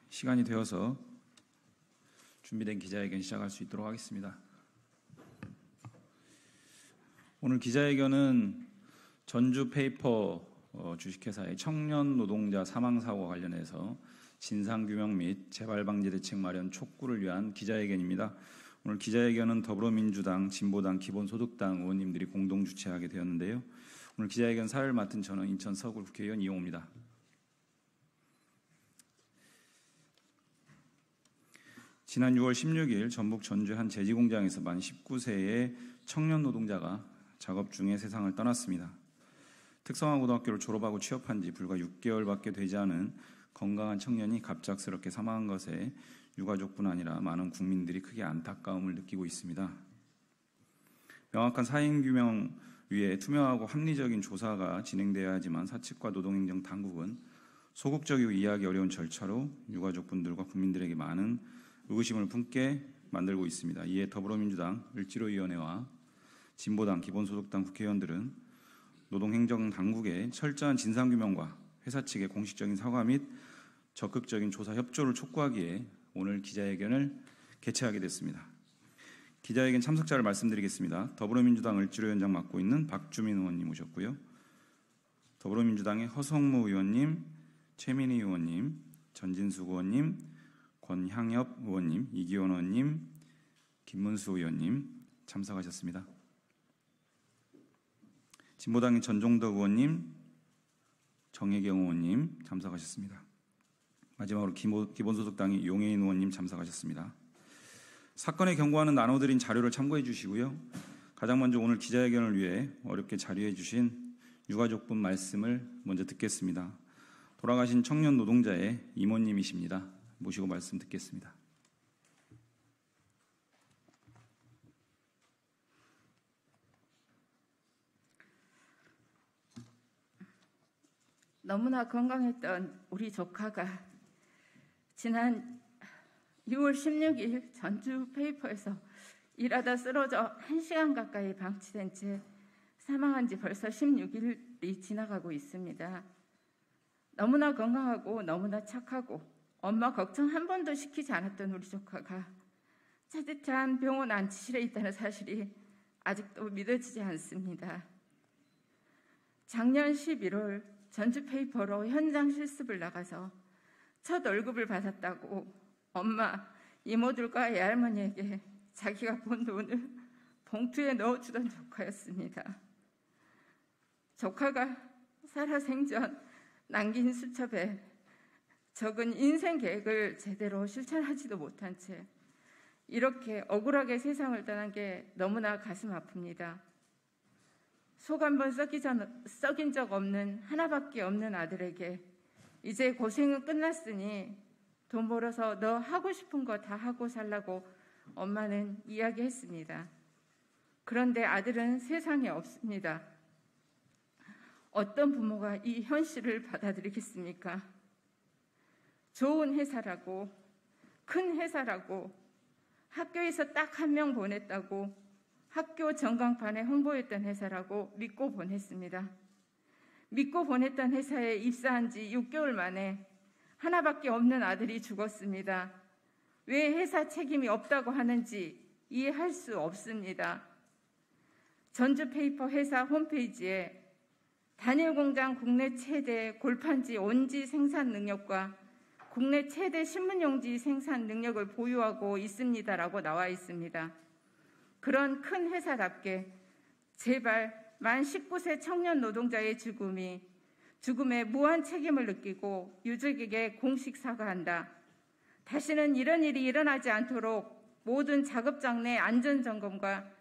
시간이 되어서 준비된 기자회견 시작할 수 있도록 하겠습니다. 오늘 기자회견은 전주페이퍼 주식회사의 청년 노동자 사망사고와 관련해서 진상규명 및 재발방지 대책 마련 촉구를 위한 기자회견입니다. 오늘 기자회견은 더불어민주당, 진보당, 기본소득당 의원님들이 공동 주최하게 되었는데요. 오늘 기자회견 사회를 맡은 저는 인천 서구 국회의원 이용호입니다. 지난 6월 16일 전북 전주 한 제지공장에서 만 19세의 청년 노동자가 작업 중에 세상을 떠났습니다. 특성화 고등학교를 졸업하고 취업한 지 불과 6개월밖에 되지 않은 건강한 청년이 갑작스럽게 사망한 것에 유가족뿐 아니라 많은 국민들이 크게 안타까움을 느끼고 있습니다. 명확한 사인규명 위에 투명하고 합리적인 조사가 진행돼야 하지만 사측과 노동행정 당국은 소극적이고 이해하기 어려운 절차로 유가족분들과 국민들에게 많은 의구심을 품게 만들고 있습니다. 이에 더불어민주당 을지로위원회와 진보당, 기본소득당 국회의원들은 노동행정당국의 철저한 진상규명과 회사 측의 공식적인 사과 및 적극적인 조사 협조를 촉구하기에 오늘 기자회견을 개최하게 됐습니다. 기자회견 참석자를 말씀드리겠습니다. 더불어민주당 을지로위원장 맡고 있는 박주민 의원님 오셨고요. 더불어민주당의 허성무 의원님, 최민희 의원님, 전진숙 의원님, 권향엽 의원님, 이기원 의원님, 김문수 의원님 참석하셨습니다. 진보당의 전종덕 의원님, 정혜경 의원님 참석하셨습니다. 마지막으로 기본소득당의 용해인 의원님 참석하셨습니다. 사건의 경과는 나눠드린 자료를 참고해 주시고요. 가장 먼저 오늘 기자회견을 위해 어렵게 자리해 주신 유가족분 말씀을 먼저 듣겠습니다. 돌아가신 청년 노동자의 이모님이십니다. 모시고 말씀 듣겠습니다. 너무나 건강했던 우리 조카가 지난 6월 16일 전주 페이퍼에서 일하다 쓰러져 1시간 가까이 방치된 채 사망한 지 벌써 16일이 지나가고 있습니다. 너무나 건강하고 너무나 착하고 엄마 걱정 한 번도 시키지 않았던 우리 조카가 차디찬 병원 안치실에 있다는 사실이 아직도 믿어지지 않습니다. 작년 11월 전주페이퍼로 현장 실습을 나가서 첫 월급을 받았다고 엄마, 이모들과 애할머니에게 자기가 본 돈을 봉투에 넣어주던 조카였습니다. 조카가 살아생전 남긴 수첩에 적은 인생 계획을 제대로 실천하지도 못한 채 이렇게 억울하게 세상을 떠난 게 너무나 가슴 아픕니다. 속 한 번 썩인 적 없는 하나밖에 없는 아들에게 이제 고생은 끝났으니 돈 벌어서 너 하고 싶은 거 다 하고 살라고 엄마는 이야기했습니다. 그런데 아들은 세상에 없습니다. 어떤 부모가 이 현실을 받아들이겠습니까? 좋은 회사라고, 큰 회사라고, 학교에서 딱 한 명 보냈다고 학교 전광판에 홍보했던 회사라고 믿고 보냈습니다. 믿고 보냈던 회사에 입사한 지 6개월 만에 하나밖에 없는 아들이 죽었습니다. 왜 회사 책임이 없다고 하는지 이해할 수 없습니다. 전주페이퍼 회사 홈페이지에 단일 공장 국내 최대 골판지 온지 생산 능력과 국내 최대 신문용지 생산 능력을 보유하고 있습니다라고 나와 있습니다. 그런 큰 회사답게 제발 만 19세 청년 노동자의 죽음에 무한 책임을 느끼고 유족에게 공식 사과한다. 다시는 이런 일이 일어나지 않도록 모든 작업장 내 안전점검과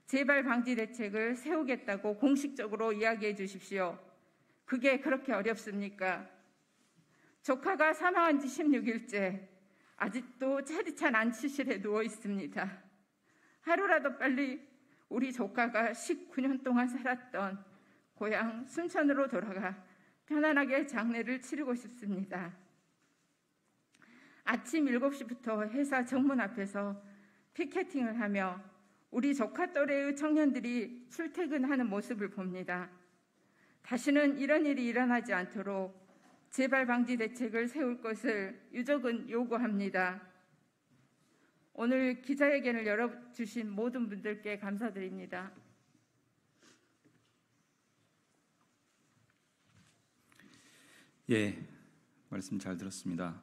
재발 방지 대책을 세우겠다고 공식적으로 이야기해 주십시오. 그게 그렇게 어렵습니까? 조카가 사망한 지 16일째 아직도 차디찬 안치실에 누워 있습니다. 하루라도 빨리 우리 조카가 19년 동안 살았던 고향 순천으로 돌아가 편안하게 장례를 치르고 싶습니다. 아침 7시부터 회사 정문 앞에서 피켓팅을 하며 우리 조카 또래의 청년들이 출퇴근하는 모습을 봅니다. 다시는 이런 일이 일어나지 않도록 재발 방지 대책을 세울 것을 유족은 요구합니다. 오늘 기자회견을 열어주신 모든 분들께 감사드립니다. 예, 말씀 잘 들었습니다.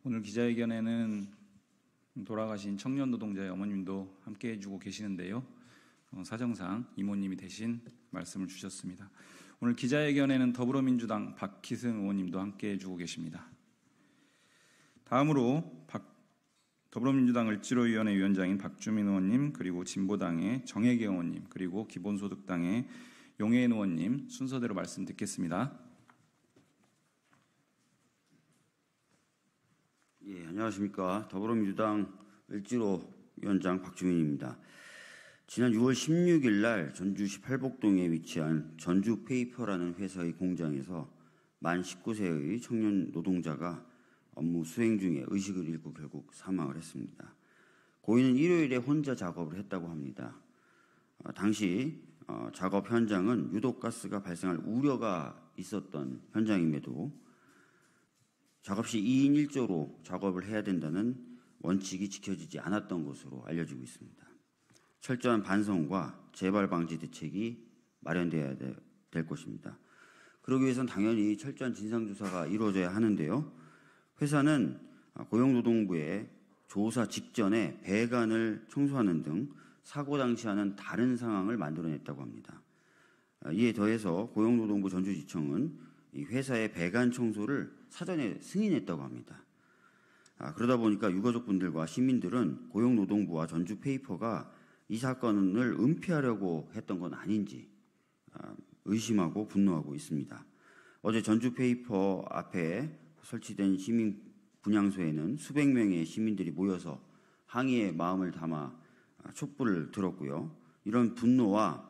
오늘 기자회견에는 돌아가신 청년 노동자의 어머님도 함께 해주고 계시는데요. 사정상 이모님이 대신 말씀을 주셨습니다. 오늘 기자회견에는 더불어민주당 박희승 의원님도 함께 해주고 계십니다. 다음으로 더불어민주당 을지로위원회 위원장인 박주민 의원님, 그리고 진보당의 정혜경 의원님, 그리고 기본소득당의 용해인 의원님 순서대로 말씀 듣겠습니다. 예, 안녕하십니까. 더불어민주당 을지로 위원장 박주민입니다. 지난 6월 16일 날 전주시 팔복동에 위치한 전주페이퍼라는 회사의 공장에서 만 19세의 청년 노동자가 업무 수행 중에 의식을 잃고 결국 사망을 했습니다. 고인은 일요일에 혼자 작업을 했다고 합니다. 당시 작업 현장은 유독가스가 발생할 우려가 있었던 현장임에도 작업 시 2인 1조로 작업을 해야 된다는 원칙이 지켜지지 않았던 것으로 알려지고 있습니다. 철저한 반성과 재발 방지 대책이 마련돼야 될 것입니다. 그러기 위해서는 당연히 철저한 진상조사가 이루어져야 하는데요. 회사는 고용노동부에 조사 직전에 배관을 청소하는 등 사고 당시와는 다른 상황을 만들어냈다고 합니다. 이에 더해서 고용노동부 전주지청은 이 회사의 배관 청소를 사전에 승인했다고 합니다. 그러다 보니까 유가족분들과 시민들은 고용노동부와 전주페이퍼가 이 사건을 은폐하려고 했던 건 아닌지 의심하고 분노하고 있습니다. 어제 전주페이퍼 앞에 설치된 시민 분향소에는 수백 명의 시민들이 모여서 항의의 마음을 담아 촛불을 들었고요. 이런 분노와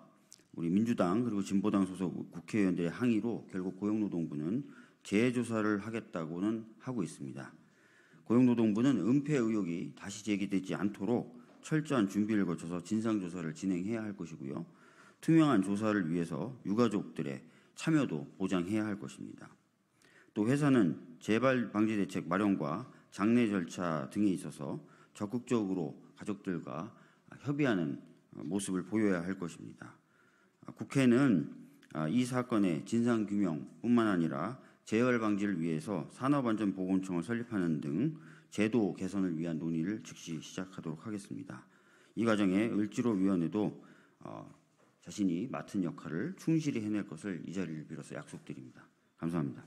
우리 민주당 그리고 진보당 소속 국회의원들의 항의로 결국 고용노동부는 재조사를 하겠다고는 하고 있습니다. 고용노동부는 은폐 의혹이 다시 제기되지 않도록 철저한 준비를 거쳐서 진상조사를 진행해야 할 것이고요. 투명한 조사를 위해서 유가족들의 참여도 보장해야 할 것입니다. 또 회사는 재발 방지 대책 마련과 장례 절차 등에 있어서 적극적으로 가족들과 협의하는 모습을 보여야 할 것입니다. 국회는 이 사건의 진상규명뿐만 아니라 재발 방지를 위해서 산업안전보건청을 설립하는 등 제도 개선을 위한 논의를 즉시 시작하도록 하겠습니다. 이 과정에 을지로위원회도 자신이 맡은 역할을 충실히 해낼 것을 이 자리를 빌어서 약속드립니다. 감사합니다.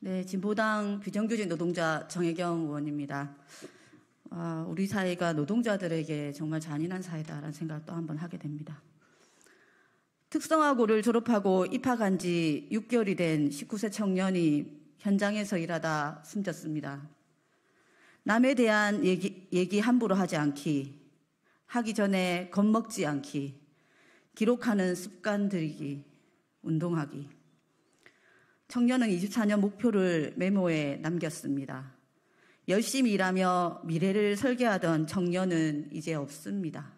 네, 진보당 비정규직 노동자 정혜경 의원입니다. 우리 사회가 노동자들에게 정말 잔인한 사회다라는 생각을 또 한번 하게 됩니다. 특성화고를 졸업하고 입학한 지 6개월이 된 19세 청년이 현장에서 일하다 숨졌습니다. 남에 대한 얘기 함부로 하지 않기, 하기 전에 겁먹지 않기, 기록하는 습관 들이기, 운동하기. 청년은 24년 목표를 메모에 남겼습니다. 열심히 일하며 미래를 설계하던 청년은 이제 없습니다.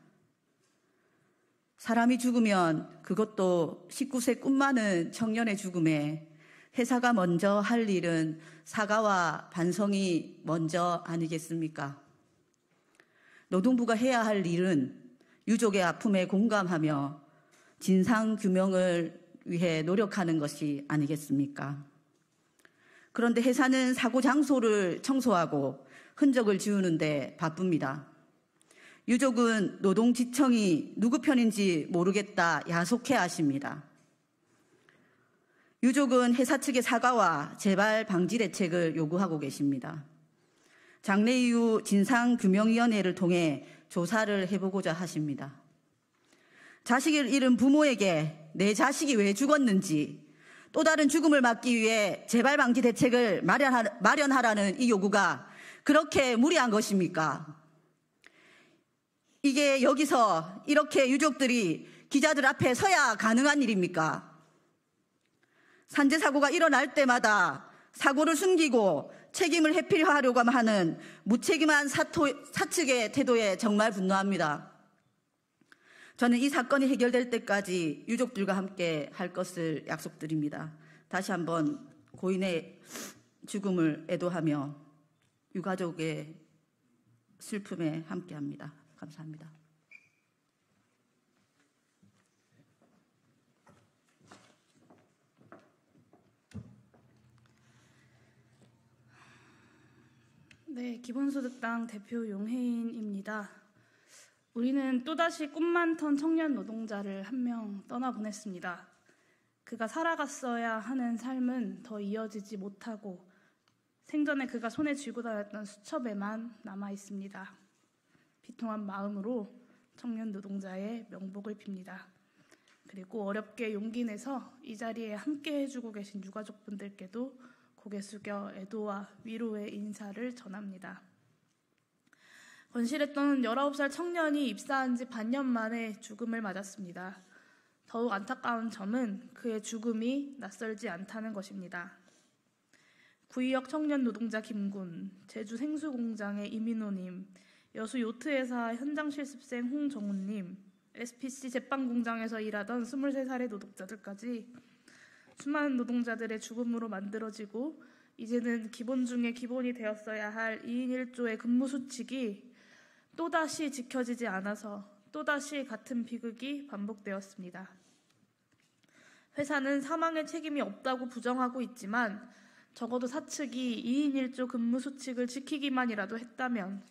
사람이 죽으면 그것도 19세 꿈 많은 청년의 죽음에 회사가 먼저 할 일은 사과와 반성이 먼저 아니겠습니까? 노동부가 해야 할 일은 유족의 아픔에 공감하며 진상규명을 위해 노력하는 것이 아니겠습니까? 그런데 회사는 사고 장소를 청소하고 흔적을 지우는데 바쁩니다. 유족은 노동지청이 누구 편인지 모르겠다 야속해 하십니다. 유족은 회사 측의 사과와 재발 방지 대책을 요구하고 계십니다. 장례 이후 진상규명위원회를 통해 조사를 해보고자 하십니다. 자식을 잃은 부모에게 내 자식이 왜 죽었는지 또 다른 죽음을 막기 위해 재발 방지 대책을 마련하라는 이 요구가 그렇게 무리한 것입니까? 이게 여기서 이렇게 유족들이 기자들 앞에 서야 가능한 일입니까? 산재 사고가 일어날 때마다 사고를 숨기고 책임을 회피하려고 하는 무책임한 사측의 태도에 정말 분노합니다. 저는 이 사건이 해결될 때까지 유족들과 함께 할 것을 약속드립니다. 다시 한번 고인의 죽음을 애도하며 유가족의 슬픔에 함께합니다. 감사합니다. 네, 기본소득당 대표 용혜인입니다. 우리는 또다시 꿈 많던 청년 노동자를 한 명 떠나보냈습니다. 그가 살아갔어야 하는 삶은 더 이어지지 못하고 생전에 그가 손에 쥐고 다녔던 수첩에만 남아 있습니다. 비통한 마음으로 청년 노동자의 명복을 빕니다. 그리고 어렵게 용기 내서 이 자리에 함께 해주고 계신 유가족분들께도 고개 숙여 애도와 위로의 인사를 전합니다. 건실했던 19살 청년이 입사한 지 반년 만에 죽음을 맞았습니다. 더욱 안타까운 점은 그의 죽음이 낯설지 않다는 것입니다. 구의역 청년 노동자 김군, 제주 생수공장의 이민호님, 여수 요트회사 현장 실습생 홍정훈님, SPC 제빵공장에서 일하던 23살의 노동자들까지 수많은 노동자들의 죽음으로 만들어지고 이제는 기본 중에 기본이 되었어야 할 2인 1조의 근무수칙이 또다시 지켜지지 않아서 또다시 같은 비극이 반복되었습니다. 회사는 사망의 책임이 없다고 부정하고 있지만 적어도 사측이 2인 1조 근무수칙을 지키기만이라도 했다면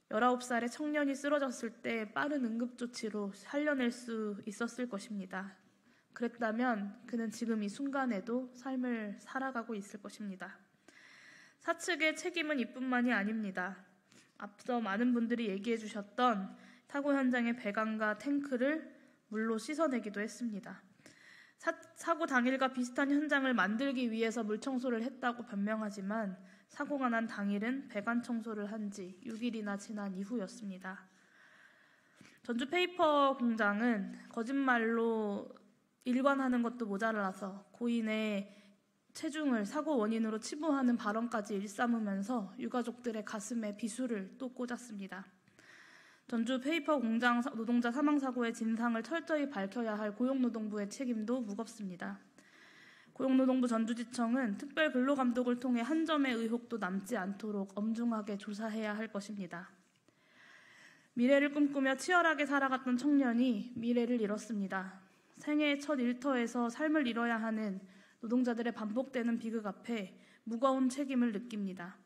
19살의 청년이 쓰러졌을 때 빠른 응급조치로 살려낼 수 있었을 것입니다. 그랬다면 그는 지금 이 순간에도 삶을 살아가고 있을 것입니다. 사측의 책임은 이뿐만이 아닙니다. 앞서 많은 분들이 얘기해 주셨던 사고 현장의 배관과 탱크를 물로 씻어내기도 했습니다. 사고 당일과 비슷한 현장을 만들기 위해서 물 청소를 했다고 변명하지만 사고가 난 당일은 배관 청소를 한 지 6일이나 지난 이후였습니다. 전주 페이퍼 공장은 거짓말로 일관하는 것도 모자라서 고인의 체중을 사고 원인으로 치부하는 발언까지 일삼으면서 유가족들의 가슴에 비수를 또 꽂았습니다. 전주 페이퍼 공장 노동자 사망사고의 진상을 철저히 밝혀야 할 고용노동부의 책임도 무겁습니다. 고용노동부 전주지청은 특별근로감독을 통해 한 점의 의혹도 남지 않도록 엄중하게 조사해야 할 것입니다. 미래를 꿈꾸며 치열하게 살아갔던 청년이 미래를 잃었습니다. 생애의 첫 일터에서 삶을 잃어야 하는 노동자들의 반복되는 비극 앞에 무거운 책임을 느낍니다.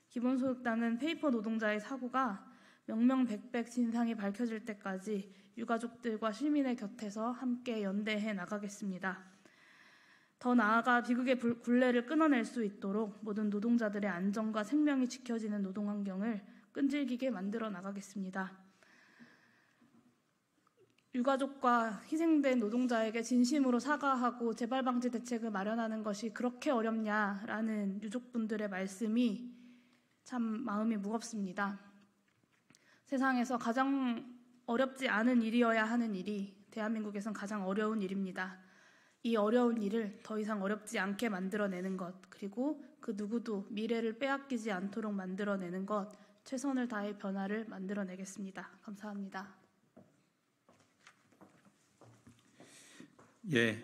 기본소득당은 페이퍼 노동자의 사고가 명명백백 진상이 밝혀질 때까지 유가족들과 시민의 곁에서 함께 연대해 나가겠습니다. 더 나아가 비극의 굴레를 끊어낼 수 있도록 모든 노동자들의 안전과 생명이 지켜지는 노동환경을 끈질기게 만들어 나가겠습니다. 유가족과 희생된 노동자에게 진심으로 사과하고 재발방지 대책을 마련하는 것이 그렇게 어렵냐라는 유족분들의 말씀이 참 마음이 무겁습니다. 세상에서 가장 어렵지 않은 일이어야 하는 일이 대한민국에선 가장 어려운 일입니다. 이 어려운 일을 더 이상 어렵지 않게 만들어내는 것, 그리고 그 누구도 미래를 빼앗기지 않도록 만들어내는 것, 최선을 다해 변화를 만들어내겠습니다. 감사합니다. 예,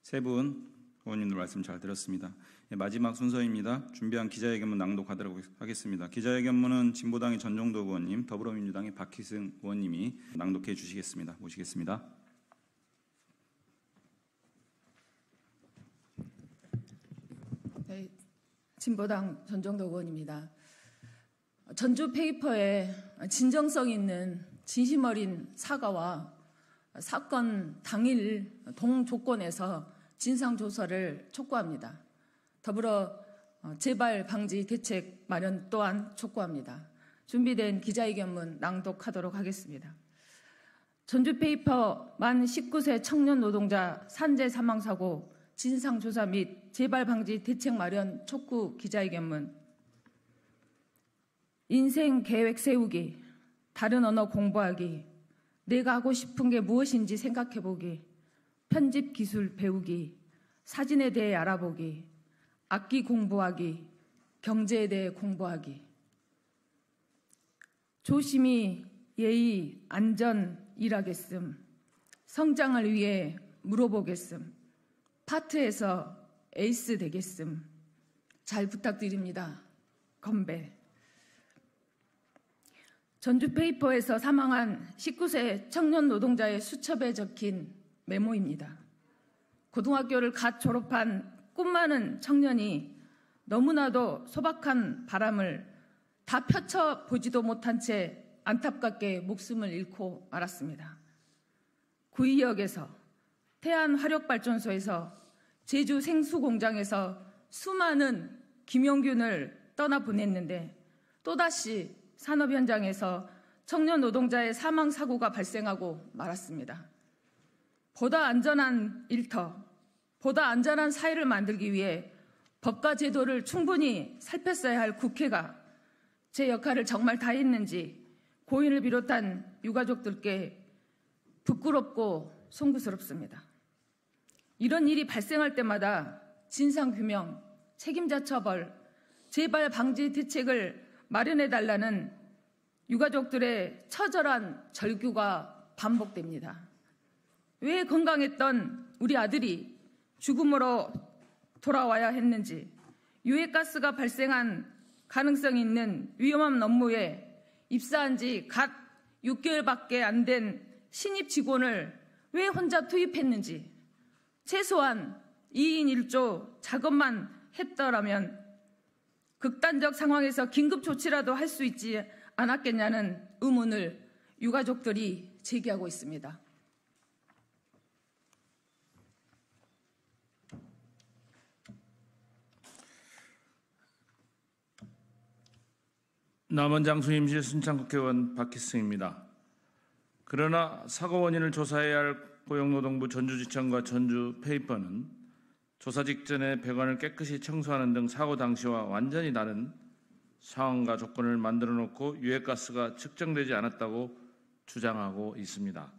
세 분 의원님들 말씀 잘 들었습니다. 예, 마지막 순서입니다. 준비한 기자회견문 낭독하도록 하겠습니다. 기자회견문은 진보당의 전종덕 의원님, 더불어민주당의 박희승 의원님이 낭독해 주시겠습니다. 모시겠습니다. 네, 진보당 전종덕 의원입니다. 전주 페이퍼의 진정성 있는 진심 어린 사과와 사건 당일 동조건에서 진상조사를 촉구합니다. 더불어 재발 방지 대책 마련 또한 촉구합니다. 준비된 기자회견문 낭독하도록 하겠습니다. 전주페이퍼 만 19세 청년 노동자 산재 사망사고 진상조사 및 재발 방지 대책 마련 촉구 기자회견문. 인생 계획 세우기, 다른 언어 공부하기, 내가 하고 싶은 게 무엇인지 생각해보기, 편집 기술 배우기, 사진에 대해 알아보기, 악기 공부하기, 경제에 대해 공부하기, 조심히 예의, 안전 일하겠음, 성장을 위해 물어보겠음, 파트에서 에이스 되겠음, 잘 부탁드립니다. 건배. 전주페이퍼에서 사망한 19세 청년 노동자의 수첩에 적힌 메모입니다. 고등학교를 갓 졸업한 꿈 많은 청년이 너무나도 소박한 바람을 다 펼쳐보지도 못한 채 안타깝게 목숨을 잃고 말았습니다. 구의역에서, 태안화력발전소에서, 제주 생수공장에서 수많은 김용균을 떠나보냈는데 또다시 산업 현장에서 청년 노동자의 사망 사고가 발생하고 말았습니다. 보다 안전한 일터, 보다 안전한 사회를 만들기 위해 법과 제도를 충분히 살폈어야 할 국회가 제 역할을 정말 다 했는지 고인을 비롯한 유가족들께 부끄럽고 송구스럽습니다. 이런 일이 발생할 때마다 진상규명, 책임자 처벌, 재발 방지 대책을 마련해달라는 유가족들의 처절한 절규가 반복됩니다. 왜 건강했던 우리 아들이 죽음으로 돌아와야 했는지, 유해가스가 발생한 가능성이 있는 위험한 업무에 입사한 지 갓 6개월밖에 안 된 신입 직원을 왜 혼자 투입했는지, 최소한 2인 1조 작업만 했더라면 극단적 상황에서 긴급 조치라도 할 수 있지 않았겠냐는 의문을 유가족들이 제기하고 있습니다. 남원장수 임실 순창국회의원 박희승입니다. 그러나 사고 원인을 조사해야 할 고용노동부 전주지청과 전주페이퍼는 조사 직전에 배관을 깨끗이 청소하는 등 사고 당시와 완전히 다른 상황과 조건을 만들어 놓고 유해가스가 측정되지 않았다고 주장하고 있습니다.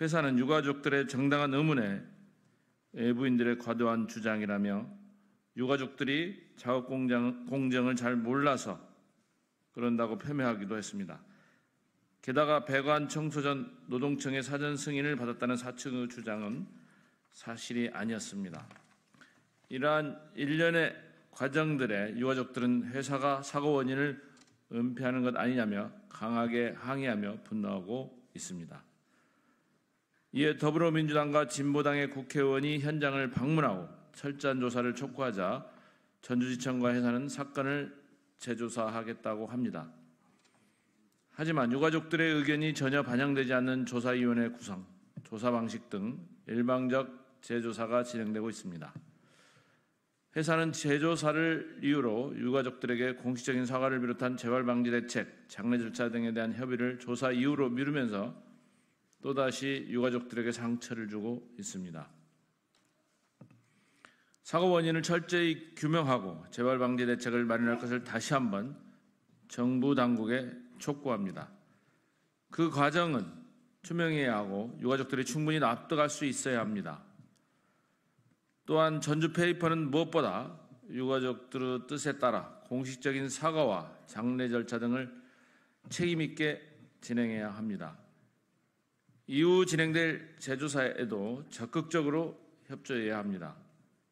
회사는 유가족들의 정당한 의문에 외부인들의 과도한 주장이라며 유가족들이 작업 공정을 잘 몰라서 그런다고 폄훼하기도 했습니다. 게다가 배관 청소 전 노동청의 사전 승인을 받았다는 사측의 주장은 사실이 아니었습니다. 이러한 일련의 과정들에 유가족들은 회사가 사고 원인을 은폐하는 것 아니냐며 강하게 항의하며 분노하고 있습니다. 이에 더불어민주당과 진보당의 국회의원이 현장을 방문하고 철저한 조사를 촉구하자 전주지청과 회사는 사건을 재조사하겠다고 합니다. 하지만 유가족들의 의견이 전혀 반영되지 않는 조사위원회 구성, 조사 방식 등 일방적 재조사가 진행되고 있습니다. 회사는 재조사를 이유로 유가족들에게 공식적인 사과를 비롯한 재발방지 대책, 장례 절차 등에 대한 협의를 조사 이유로 미루면서 또다시 유가족들에게 상처를 주고 있습니다. 사고 원인을 철저히 규명하고 재발방지 대책을 마련할 것을 다시 한번 정부 당국에 촉구합니다. 그 과정은 투명해야 하고 유가족들이 충분히 납득할 수 있어야 합니다. 또한 전주페이퍼는 무엇보다 유가족들의 뜻에 따라 공식적인 사과와 장례 절차 등을 책임 있게 진행해야 합니다. 이후 진행될 재조사에도 적극적으로 협조해야 합니다.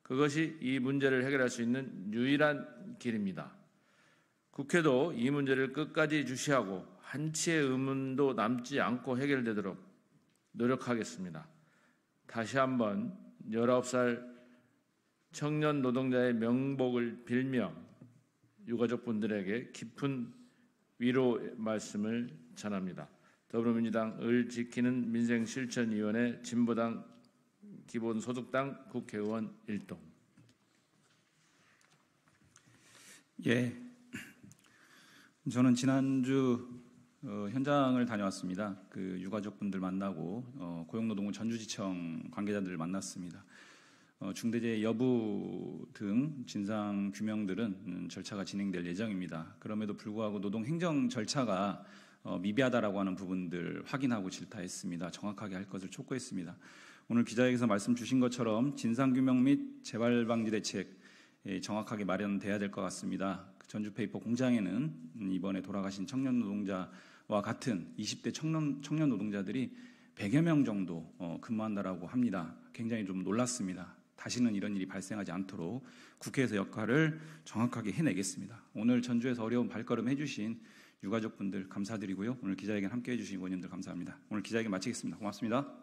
그것이 이 문제를 해결할 수 있는 유일한 길입니다. 국회도 이 문제를 끝까지 주시하고 한치의 의문도 남지 않고 해결되도록 노력하겠습니다. 다시 한번 19살 청년 노동자의 명복을 빌며 유가족분들에게 깊은 위로의 말씀을 전합니다. 더불어민주당 지키는 민생실천위원회 진보당 기본소득당 국회의원 일동. 예, 저는 지난주 현장을 다녀왔습니다. 그 유가족분들 만나고 고용노동부 전주지청 관계자들을 만났습니다. 중대재해 여부 등 진상 규명들은 절차가 진행될 예정입니다. 그럼에도 불구하고 노동행정 절차가 미비하다라고 하는 부분들 확인하고 질타했습니다. 정확하게 할 것을 촉구했습니다. 오늘 기자회견에서 말씀 주신 것처럼 진상규명 및 재발방지 대책 정확하게 마련돼야 될 것 같습니다. 전주페이퍼 공장에는 이번에 돌아가신 청년 노동자와 같은 20대 청년 노동자들이 100여 명 정도 근무한다라고 합니다. 굉장히 좀 놀랐습니다. 다시는 이런 일이 발생하지 않도록 국회에서 역할을 정확하게 해내겠습니다. 오늘 전주에서 어려운 발걸음 해주신 유가족분들 감사드리고요. 오늘 기자회견 함께해 주신 의원님들 감사합니다. 오늘 기자회견 마치겠습니다. 고맙습니다.